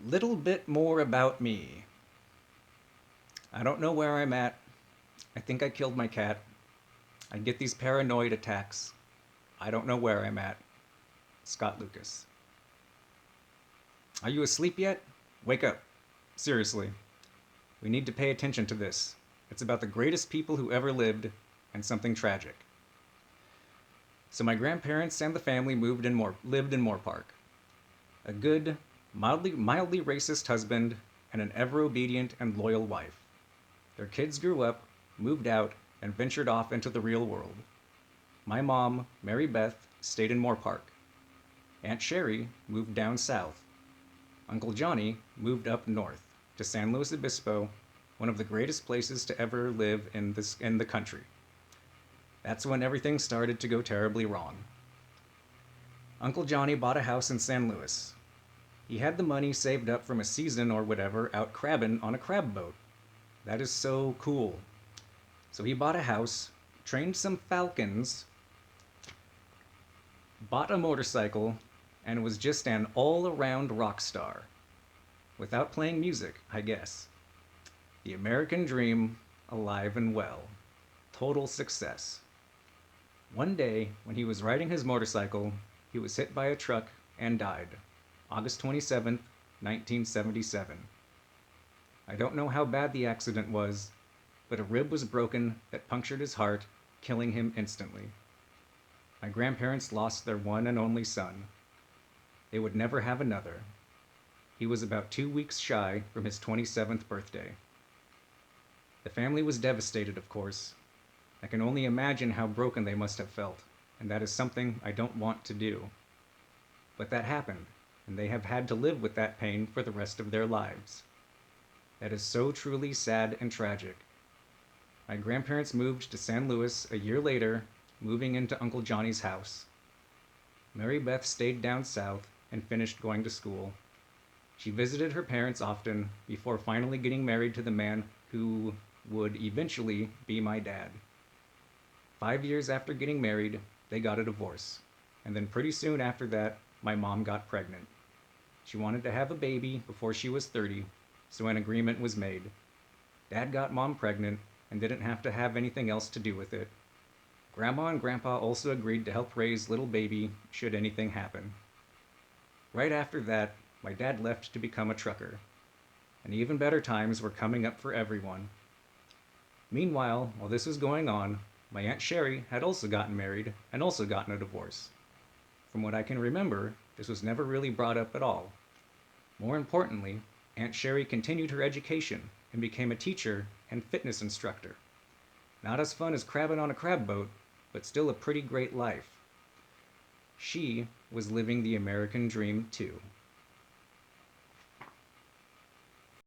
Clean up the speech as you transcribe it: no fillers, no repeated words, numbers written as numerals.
Little bit more about me. I don't know where I'm at. I think I killed my cat. I get these paranoid attacks. I don't know where I'm at. Scott Lucas. Are you asleep yet? Wake up. Seriously. We need to pay attention to this. It's about the greatest people who ever lived and something tragic. So my grandparents and the family lived in Moore Park. A good, mildly racist husband and an ever obedient and loyal wife. Their kids grew up, moved out, and ventured off into the real world. My mom, Mary Beth, stayed in Moore Park. Aunt Sherry moved down south. Uncle Johnny moved up north to San Luis Obispo, one of the greatest places to ever live in the country. That's when everything started to go terribly wrong. Uncle Johnny bought a house in San Luis. He had the money saved up from a season or whatever out crabbing on a crab boat. That is so cool. So he bought a house, trained some falcons, bought a motorcycle, and was just an all around rock star. Without playing music, I guess. The American dream, alive and well. Total success. One day, when he was riding his motorcycle, he was hit by a truck and died. August 27th, 1977. I don't know how bad the accident was, but a rib was broken that punctured his heart, killing him instantly. My grandparents lost their one and only son. They would never have another. He was about 2 weeks shy from his 27th birthday. The family was devastated, of course. I can only imagine how broken they must have felt, and that is something I don't want to do. But that happened, and they have had to live with that pain for the rest of their lives. That is so truly sad and tragic. My grandparents moved to San Luis a year later, moving into Uncle Johnny's house. Mary Beth stayed down south and finished going to school. She visited her parents often before finally getting married to the man who would eventually be my dad. 5 years after getting married, they got a divorce. And then pretty soon after that, my mom got pregnant. She wanted to have a baby before she was 30, so an agreement was made. Dad got mom pregnant and didn't have to have anything else to do with it. Grandma and Grandpa also agreed to help raise little baby should anything happen. Right after that, my dad left to become a trucker, and even better times were coming up for everyone. Meanwhile, while this was going on, my Aunt Sherry had also gotten married and also gotten a divorce. From what I can remember, this was never really brought up at all. More importantly, Aunt Sherry continued her education and became a teacher and fitness instructor. Not as fun as crabbing on a crab boat, but still a pretty great life. She was living the American dream too.